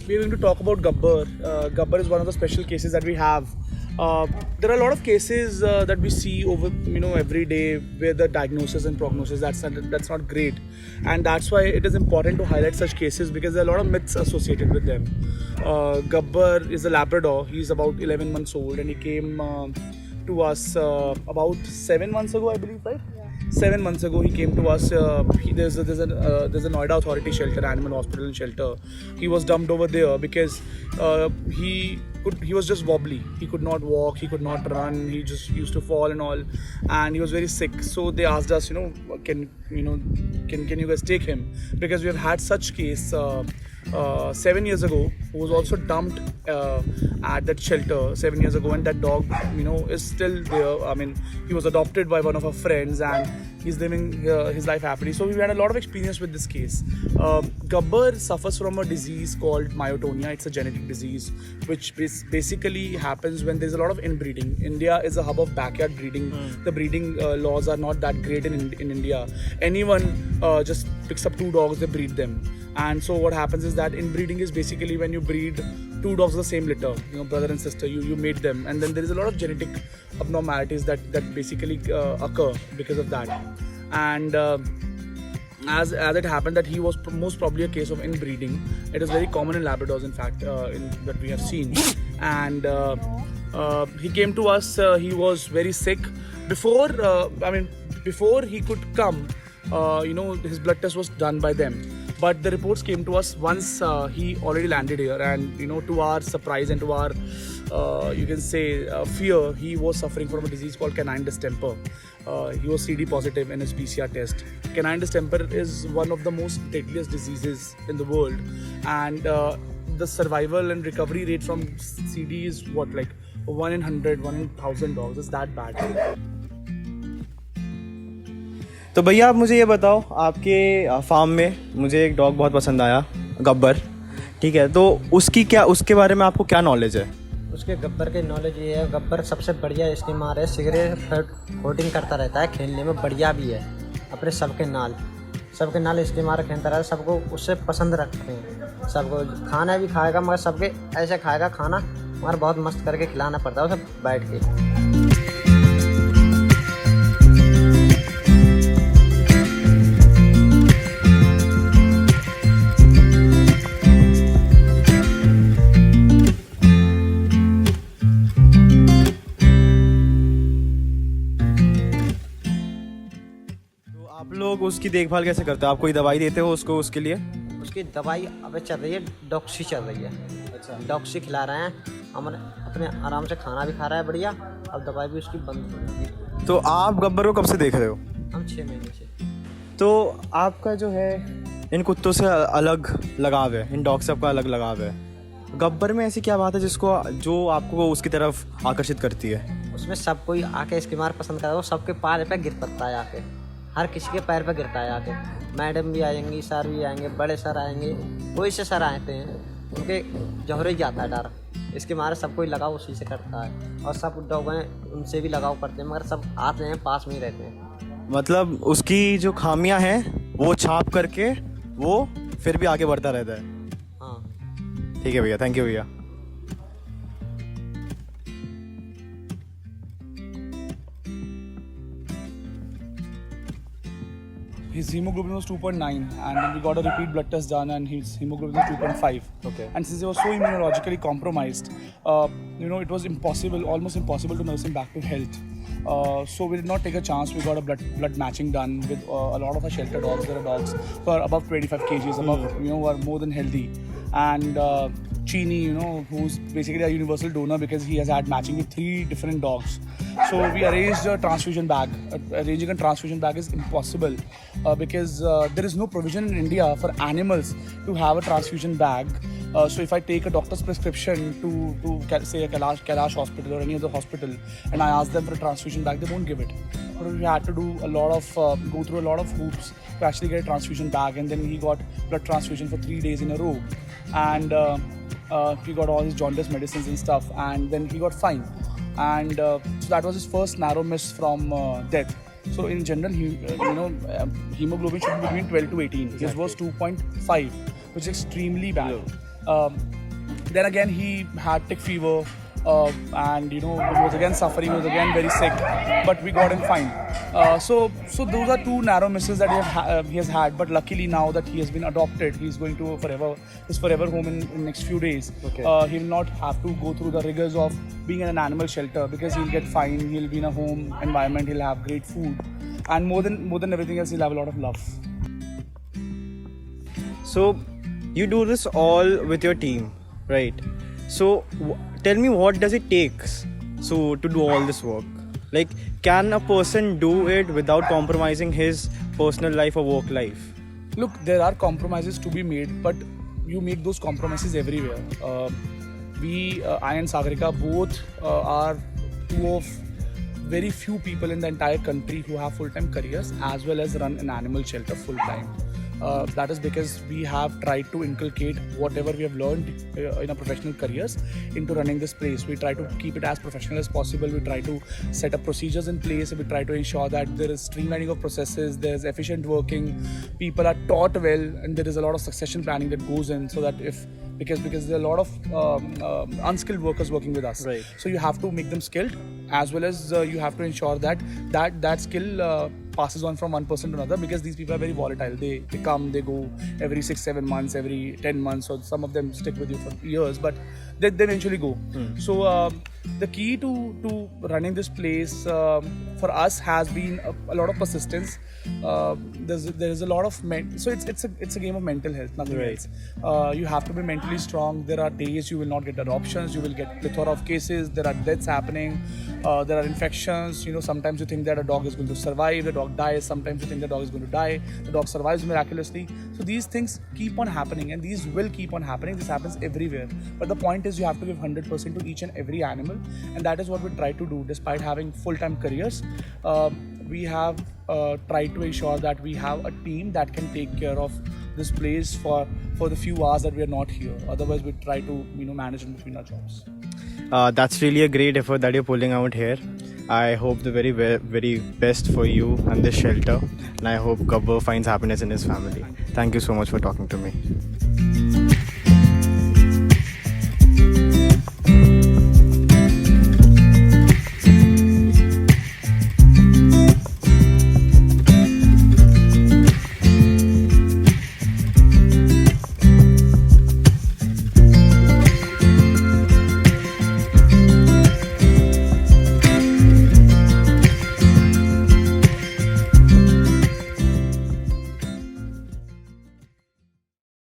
we are going to talk about Gabbar. Gabbar is one of the special cases that we have. There are a lot of cases that we see over every day where the diagnosis and prognosis that's not great, and that's why it is important to highlight such cases because there are a lot of myths associated with them. Gabbar is a Labrador. He's about 11 months old, and he came to us about 7 months ago, I believe, right? 7 months ago, he came to us. There's a Noida Authority shelter, animal hospital and shelter. He was dumped over there because he was just wobbly. He could not walk. He could not run. He just used to fall and all, and he was very sick. So they asked us, can you guys take him? Because we have had such case 7 years ago, who was also dumped at that shelter 7 years ago, and that dog is still there. I mean, he was adopted by one of our friends and he's living his life happily. So we've had a lot of experience with this case. Gabbar suffers from a disease called myotonia. It's a genetic disease which basically happens when there's a lot of inbreeding. India is a hub of backyard breeding. The breeding laws are not that great in India. Anyone just picks up 2 dogs, they breed them. And so what happens is that inbreeding is basically when you breed 2 dogs of the same litter, brother and sister, you mate them, and then there is a lot of genetic abnormalities that basically occur because of that. And as it happened that he was most probably a case of inbreeding. It is very common in Labradors, in fact, that we have seen. And he came to us. He was very sick. Before he could come, his blood test was done by them. But the reports came to us once he already landed here, and to our surprise and to our fear, he was suffering from a disease called canine distemper. He was CD positive in his PCR test. Canine distemper is one of the most deadliest diseases in the world, and the survival and recovery rate from CD is like 1 in 100, 1 in 1,000 dogs. It's that bad. तो भैया आप मुझे ये बताओ, आपके farm में मुझे एक डॉग बहुत पसंद आया, गब्बर, ठीक है, तो उसके बारे में आपको क्या नॉलेज है? उसके गब्बर के नॉलेज ये है, गब्बर सबसे बढ़िया इस्तेमाल है, सिगरेट होर्डिंग करता रहता है, खेलने में बढ़िया भी है, अपने सबके नाल इस्तेमाल खेलता रहता है, सबको उससे पसंद रखते हैं, सबको खाना भी खाएगा, मगर सबके ऐसे खाएगा खाना, मगर बहुत मस्त करके खिलाना पड़ता है उसे बैठ के। आप लोग उसकी देखभाल कैसे करते हो? आप कोई दवाई देते हो उसके लिए? उसकी दवाई अभी चल रही है, डॉक्सी चल रही है। अच्छा, डॉक्सी खिला रहे हैं, हम अपने आराम से खाना भी खा रहा है बढ़िया, अब दवाई भी उसकी बंद हो गई है। तो आप गब्बर को कब से देख रहे हो? हम 6 महीने से। तो आपका जो है इन कुत्तों से अलग लगाव है, इन डॉग से आपका अलग लगाव है। गब्बर में ऐसी क्या बात है जो आपको उसकी तरफ आकर्षित करती है? उसमें सब कोई आके इसकी मार पसंद करता है, वो सबके पैर पे गिर पड़ता है आके, हर किसी के पैर पे गिरता है आके। मैडम भी आएंगी, सर भी आएंगे, बड़े सर आएंगे, कोई से सर आते हैं, उनके जौहरे जाता है डर, इसके मारे सब कोई लगाव उसी से करता है, और सब डॉग हैं उनसे भी लगाव करते हैं, मगर सब आते हैं, पास में ही रहते हैं। मतलब उसकी जो खामियां हैं वो छाप करके वो फिर भी आगे बढ़ता रहता है। हाँ ठीक है भैया, थैंक यू भैया। His hemoglobin was 2.9, and then we got a repeat blood test done, and his hemoglobin was 2.5. Okay. And since he was so immunologically compromised, it was almost impossible to nurse him back to health. So we did not take a chance. We got a blood matching done with a lot of our shelter dogs. There are dogs who are above 25 kgs, who are more than healthy. And Chini, who's basically a universal donor because he has had matching with 3 different dogs. So we arranged a transfusion bag. Arranging a transfusion bag is impossible because there is no provision in India for animals to have a transfusion bag. So if I take a doctor's prescription to say a Kailash hospital or any other hospital, and I ask them for a transfusion bag, they won't give it. But we had to do go through a lot of hoops to actually get a transfusion bag, and then he got blood transfusion for 3 days in a row, and he got all his jaundice medicines and stuff, and then he got fine. And so that was his first narrow miss from death. So in general, hemoglobin should be between 12 to 18. Exactly. His was 2.5, which is extremely bad. Then again, he had tick fever, and he was again suffering. He was again very sick, but we got him fine. So those are two narrow misses that he has had. But luckily now that he has been adopted, he's going to his forever home in next few days. Okay. He will not have to go through the rigors of being in an animal shelter, because he'll get fine. He'll be in a home environment. He'll have great food, and more than everything else, he'll have a lot of love. So you do this all with your team, right? So tell me, what does it take to do all this work? Like, can a person do it without compromising his personal life or work life? Look, there are compromises to be made, but you make those compromises everywhere. I and Sagarika both are two of very few people in the entire country who have full-time careers as well as run an animal shelter full-time. That is because we have tried to inculcate whatever we have learned in our professional careers into running this place. We try to keep it as professional as possible. We try to set up procedures in place. We try to ensure that there is streamlining of processes, there is efficient working, people are taught well, and there is a lot of succession planning that goes in, so that because there are a lot of unskilled workers working with us. Right. So you have to make them skilled, as well as you have to ensure that skill passes on from one person to another, because these people are very volatile. They come, they go every 6-7 months, every 10 months, or some of them stick with you for years, but they eventually go. So the key to running this place for us has been a lot of persistence. There is a lot of so it's a game of mental health, nothing Right. else. You have to be mentally strong. There are days you will not get adoptions, you will get plethora of cases, there are deaths happening, there are infections. Sometimes you think that a dog is going to survive, the dog dies. Sometimes you think the dog is going to die, the dog survives miraculously. So these things keep on happening, and these will keep on happening. This happens everywhere, but the point is you have to give 100% to each and every animal, and that is what we try to do. Despite having full-time careers, we have tried to ensure that we have a team that can take care of this place for the few hours that we are not here. Otherwise, we try to manage in between our jobs. That's really a great effort that you're pulling out here. I hope the very, very best for you and this shelter, and I hope Gabbar finds happiness in his family. Thank you so much for talking to me.